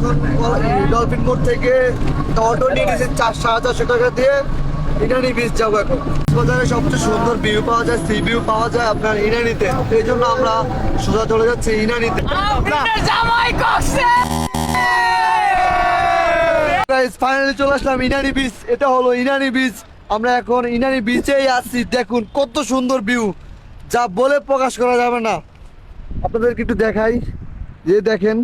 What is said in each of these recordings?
এখন ডলফিন মোড় থেকে অটো নিয়ে নিয়েছি 400-450 টাকা দিয়ে ইনানি বিচ যাবো। এখন বাজারে সবচেয়ে সুন্দর ভিউ পাওয়া যায়, সি ভিউ পাওয়া যায় আপনার ইনানিতে। এই জন্য আমরা সোজা চলে যাচ্ছি ইনানিতে। ফাইনালি চলে আসলাম ইনানি বিচ। এটা হলো ইনানি বিচ। আমরা এখন ইনানি বিচেই আছি। দেখুন কত সুন্দর ভিউ, যা বলে প্রকাশ করা যাবে না। আপনাদেরকে একটু দেখাই, যে দেখেন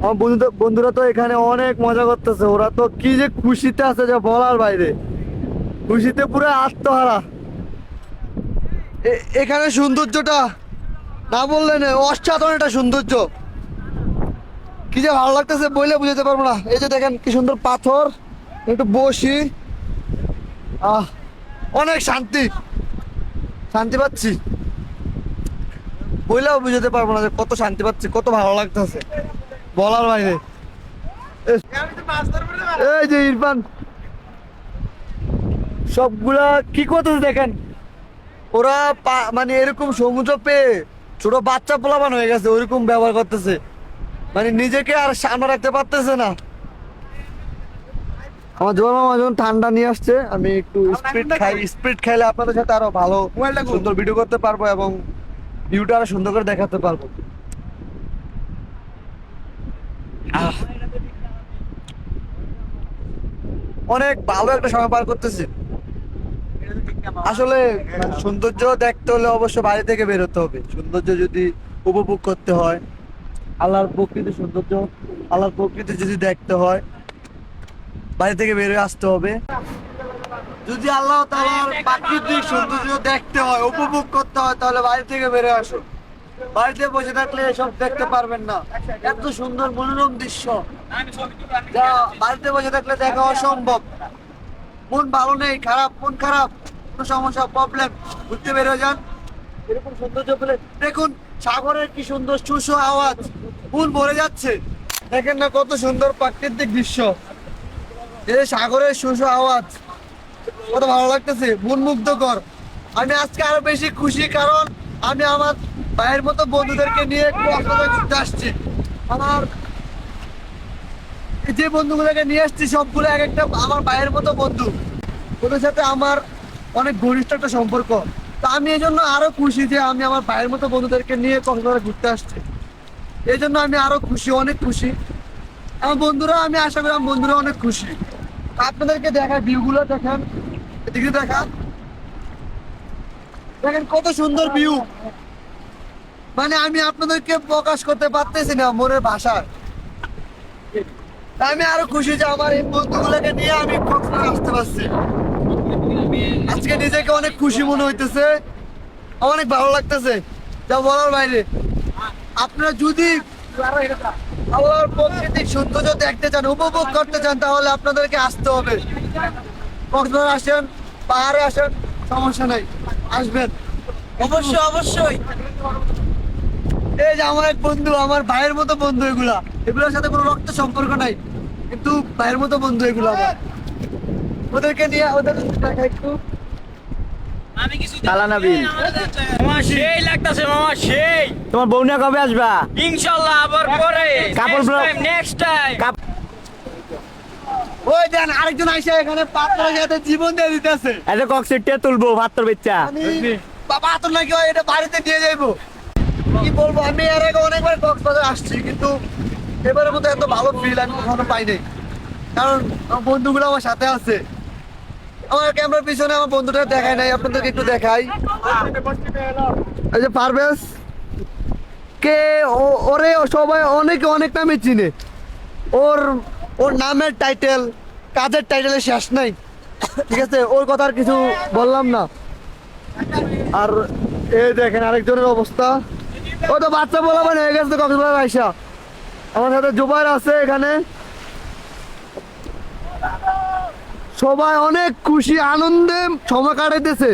আমার বন্ধুরা তো এখানে অনেক মজা করতেছে। ওরা তো কি যে খুশিতে আছে যা বলার বাইরে, খুশিতে পুরো আত্মহারা। এখানে সৌন্দর্যটা না বললে না, অসাধারণ একটা সৌন্দর্য, কি যে ভালো লাগতেছে বলে বুঝাতে পারবো না। এই যে দেখেন কি সুন্দর পাথর, একটু বসি, অনেক শান্তি শান্তি পাচ্ছি, বইলেও বুঝাতে পারবো না যে কত শান্তি পাচ্ছি, কত ভালো লাগতেছে বলার বাইরে। এই যে ইরফান সবগুলা কি করতেছে দেখেন, ওরা মানে এরকম সমুদ্র পেয়ে ছোট বাচ্চা পোলাপান হয়ে গেছে, ওইরকম ব্যবহার করতেছে, মানে নিজেকে আর সামনে রাখতে পারতেছে না। আমার জোর মামা যখন ঠান্ডা নিয়ে আসছে, আমি একটু স্প্রিট খাই। স্প্রিট খাইলে আপনাদের সাথে আরো ভালো সুন্দর ভিডিও করতে পারবো এবং ভিউটা আরো সুন্দর করে দেখাতে পারবো। অনেক ভালো একটা সময় পার করতেছি। আসলে সৌন্দর্য দেখতে হলে অবশ্য বাড়ি থেকে বেরোতে হবে। সৌন্দর্য যদি উপভোগ করতে হয়, আল্লাহর প্রকৃতি সৌন্দর্য, আল্লাহর প্রকৃতি যদি দেখতে হয়, বাড়ি থেকে বেরোয় আসতে হবে। যদি আল্লাহ তাআলার প্রাকৃতিক সৌন্দর্য দেখতে হয়, উপভোগ করতে হয়, তাহলে বাড়ি থেকে বেরোয় আসো। বাড়িতে বসে থাকলে এসব দেখতে পারবেন না। এত সুন্দর মনোরম দৃশ্য যা বাড়িতে বসে থাকলে দেখা অসম্ভব। মন ভালো নেই, খারাপ, মন খারাপ, কোনো সমস্যা, প্রবলেম, ঘুরতে বের হয়ে যান। এরকম সৌন্দর্য পেলে দেখুন সাগরের কি সুন্দর সুসো আওয়াজ, মন ভরে যাচ্ছে। দেখেন না কত সুন্দর প্রাকৃতিক দৃশ্য, এই সাগরের সুসো আওয়াজ কত ভালো লাগতেছে, মন মুগ্ধকর। আমি আজকে আরো বেশি খুশি, কারণ আমি আমার ভাইয়ের মতো বন্ধুদেরকে নিয়ে কক্সবাজার ঘুরতে আসছি। আমার যে বন্ধুগুলোকে নিয়ে আসছি সবগুলো এক একটা আমার ভাইয়ের মতো বন্ধু, ওদের সাথে আমার অনেক ঘনিষ্ঠ একটা সম্পর্ক। তো আমি এই জন্য আরো খুশি যে আমি আমার ভাইয়ের মতো বন্ধুদেরকে নিয়ে কক্সবাজার ঘুরতে আসছি। এই জন্য আমি আরো খুশি, অনেক খুশি। আমার বন্ধুরা, আমি আশা করি আমার বন্ধুরা অনেক খুশি। আপনাদেরকে দেখা ভিউ গুলো দেখেন, এদিকে দেখান, দেখেন কত সুন্দর ভিউ, মানে আমি আপনাদেরকে প্রকাশ করতে পারতেছি না মনের ভাষায়। আমি আরো খুশি যে আমার এই বন্ধুগুলোকে নিয়ে আমি কক্সবাজার আসতে পারছি। আজকে নিজেকে অনেক খুশি মনে হইতেছে, অনেক ভালো লাগতেছে, যা বলার বাইরে। আপনারা যদি আল্লাহর প্রাকৃতিক সৌন্দর্য দেখতে চান, উপভোগ করতে চান, তাহলে আপনাদেরকে আসতে হবে। কক্সবাজার আসেন, পাহাড়ে আসেন, সমস্যা নাই, আসবেন অবশ্যই অবশ্যই। এই যে আমার এক বন্ধু, আমার ভাইয়ের মতো বন্ধু, এগুলোর সাথে কোনো রক্ত সম্পর্ক নাই, কিন্তু ভাইয়ের মতো বন্ধু এগুলো আমার। ওদেরকে নিয়ে ওদের একটু সেই লাগতাছে মামা, সেই। তোমার বউ নিয়ে কবে আসবা? ইনশাআল্লাহ আবার পরে নেক্সট টাইম। ওই দেন আরেকজন আইসা এখানে পাত্রের সাথে জীবন দিয়ে দিতেছে। এত কক্সিটে তুলবো ভাতর বেচ্চা। পাত্র নাকি এটা বাড়িতে দিয়ে যাইবো, কি বলবো। আমি এর আগে অনেকবার কক্সবাজার আসছি, কিন্তু এবারের মতো এত ভালো ফিল আমি কখনো পাই নাই, কারণ আমার বন্ধুগুলো আমার সাথে আছে। আমার ক্যামেরার পিছনে আমার বন্ধুটা দেখায় নাই, আপনাদেরকে একটু দেখাই। এই যে পারভেজ কে, ওরে সবাই অনেকে অনেক নামে চিনে। ওর নামের টাইটেল, কাজের টাইটেলের শেষ নাই, ঠিক আছে। ওর কথা আর কিছু বললাম না। আর এই দেখেন আরেকজনের অবস্থা, ও তো বাচ্চা বলা মানে হয়ে গেছে কক্সবাজার আইসা। আমার সাথে জুবাইর আছে এখানে, সবাই অনেক খুশি আনন্দে সময় কাটাইতেছে।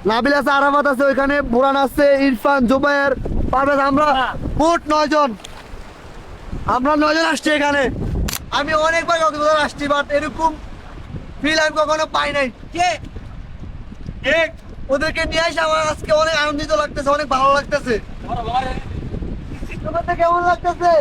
নাবিল আছে, আরাফাত আছে ওইখানে, বুরান আছে, ইরফান, জুবাইর, পারভেজ, আমরা মোট 9 জন। আমরা 9 জন আসছি এখানে। আমি অনেকবার কক্সবাজার আসছি, বাট এরকম ফিল আমি কখনো পাই নাই। ওদেরকে নিয়ে আসে আমার আজকে অনেক আনন্দিত লাগতেছে, অনেক ভালো লাগতেছে। কেমন লাগতেছে?